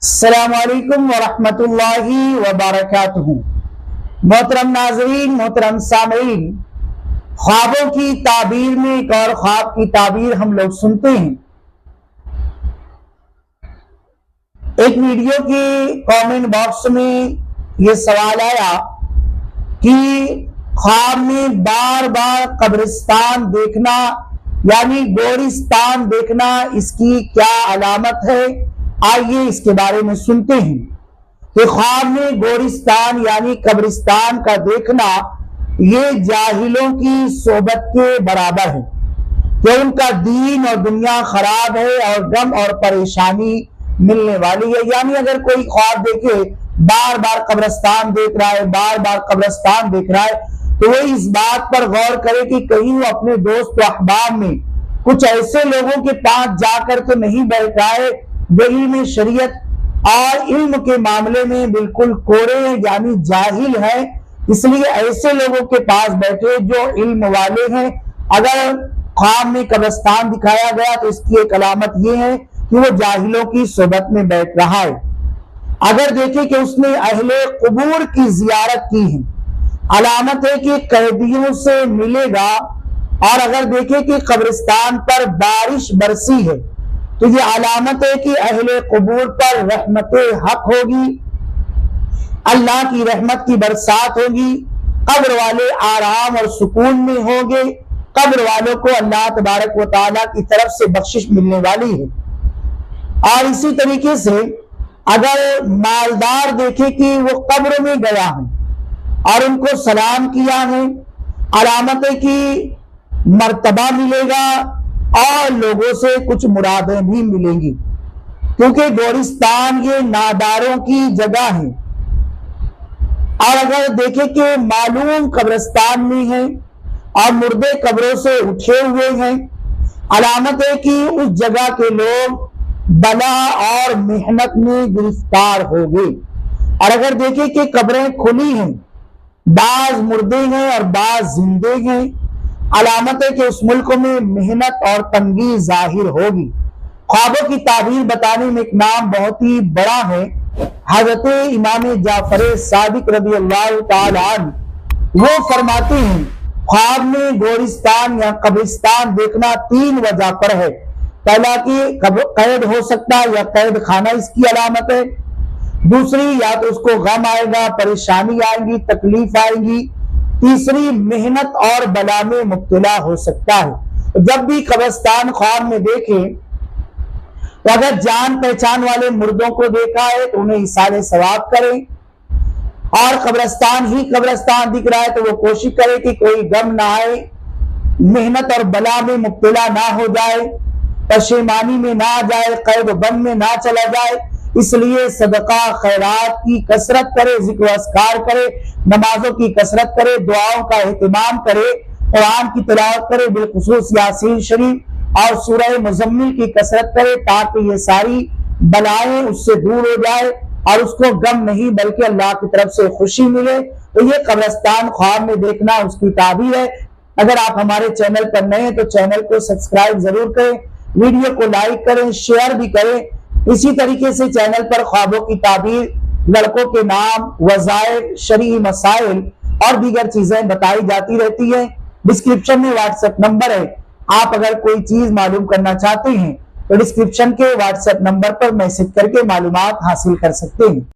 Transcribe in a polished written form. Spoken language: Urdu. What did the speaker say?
السلام علیکم ورحمۃ اللہ وبرکاتہ۔ محترم ناظرین، محترم سامعین، خوابوں کی تعبیر میں ایک اور خواب کی تعبیر ہم لوگ سنتے ہیں۔ ایک ویڈیو کے کامنٹ باکس میں یہ سوال آیا کہ خواب میں بار بار قبرستان دیکھنا یعنی گورستان دیکھنا اس کی کیا علامت ہے؟ آئیے اس کے بارے میں سنتے ہیں کہ خواب میں گورستان یعنی قبرستان کا دیکھنا یہ جاہلوں کی صحبت کے برابر ہے کہ ان کا دین اور دنیا خراب ہے اور غم اور پریشانی ملنے والی ہے۔ یعنی اگر کوئی خواب دیکھے بار بار قبرستان دیکھ رہا ہے، بار بار قبرستان دیکھ رہا ہے، تو وہ اس بات پر غور کرے کہ کہیں وہ اپنے دوست و احباب میں کچھ ایسے لوگوں کے پاس جا کر تو نہیں بیٹھ رہا ہے جو علم شریعت اور علم کے معاملے میں بالکل کوڑے ہیں یعنی جاہل ہے۔ اس لیے ایسے لوگوں کے پاس بیٹھے جو علم والے ہیں۔ اگر خواب میں قبرستان دکھایا گیا تو اس کی ایک علامت یہ ہے کہ وہ جاہلوں کی صحبت میں بیٹھ رہا ہے۔ اگر دیکھیں کہ اس نے اہل قبور کی زیارت کی ہے، علامت ہے کہ قیدیوں سے ملے گا۔ اور اگر دیکھیں کہ قبرستان پر بارش برسی ہے تو یہ علامت ہے کہ اہل قبور پر رحمت حق ہوگی، اللہ کی رحمت کی برسات ہوگی، قبر والے آرام اور سکون میں ہوں گے، قبر والوں کو اللہ تبارک و تعالیٰ کی طرف سے بخشش ملنے والی ہے۔ اور اسی طریقے سے اگر مالدار دیکھے کہ وہ قبر میں گیا ہے اور ان کو سلام کیا ہے، علامت ہے کہ مرتبہ ملے گا اور لوگوں سے کچھ مرادیں بھی ملیں گی، کیونکہ گورستان یہ ناداروں کی جگہ ہے۔ اور اگر دیکھیں کہ معلوم قبرستان میں ہے اور مردے قبروں سے اٹھے ہوئے ہیں، علامت ہے کہ اس جگہ کے لوگ بلا اور محنت میں گرفتار ہو گئے۔ اور اگر دیکھیں کہ قبریں کھلی ہیں، بعض مردے ہیں اور بعض زندے ہیں، علامت ہے کہ اس ملک میں محنت اور تنگی ظاہر ہوگی۔ خوابوں کی تعبیر بتانے میں ایک نام بہت ہی بڑا ہے، حضرت امام جعفر صادق رضی اللہ تعالی عنہ۔ وہ فرماتے ہیں خواب میں گورستان یا قبرستان دیکھنا تین وجہ پر ہے۔ پہلا کہ قید ہو سکتا ہے یا قید خانہ اس کی علامت ہے۔ دوسری یا تو اس کو غم آئے گا، پریشانی آئے گی، تکلیف آئے گی۔ تیسری محنت اور بلا میں مبتلا ہو سکتا ہے۔ جب بھی قبرستان خواب میں دیکھیں تو اگر جان پہچان والے مردوں کو دیکھا ہے تو انہیں ایصال ثواب کریں، اور قبرستان ہی قبرستان دکھ رہا ہے تو وہ کوشش کرے کہ کوئی غم نہ آئے، محنت اور بلا میں مبتلا نہ ہو جائے، پشیمانی میں نہ جائے، قید و بند میں نہ چلا جائے۔ اس لیے صدقہ خیرات کی کثرت کرے، ذکر و اذکار کرے، نمازوں کی کثرت کرے، دعاؤں کا اہتمام کرے، قرآن کی تلاوت کرے، بالخصوص یاسین شریف اور سورہ مزمل کی کثرت کرے، تاکہ یہ ساری بلائیں اس سے دور ہو جائے اور اس کو غم نہیں بلکہ اللہ کی طرف سے خوشی ملے۔ تو یہ قبرستان خواب میں دیکھنا اس کی تعبیر ہے۔ اگر آپ ہمارے چینل پر نئے ہیں تو چینل کو سبسکرائب ضرور کریں، ویڈیو کو لائک کریں، شیئر بھی کریں۔ اسی طریقے سے چینل پر خوابوں کی تعبیر، لڑکوں کے نام، وظائف، شرعی مسائل اور دیگر چیزیں بتائی جاتی رہتی ہیں۔ ڈسکرپشن میں واٹس ایپ نمبر ہے، آپ اگر کوئی چیز معلوم کرنا چاہتے ہیں تو ڈسکرپشن کے واٹس ایپ نمبر پر میسج کر کے معلومات حاصل کر سکتے ہیں۔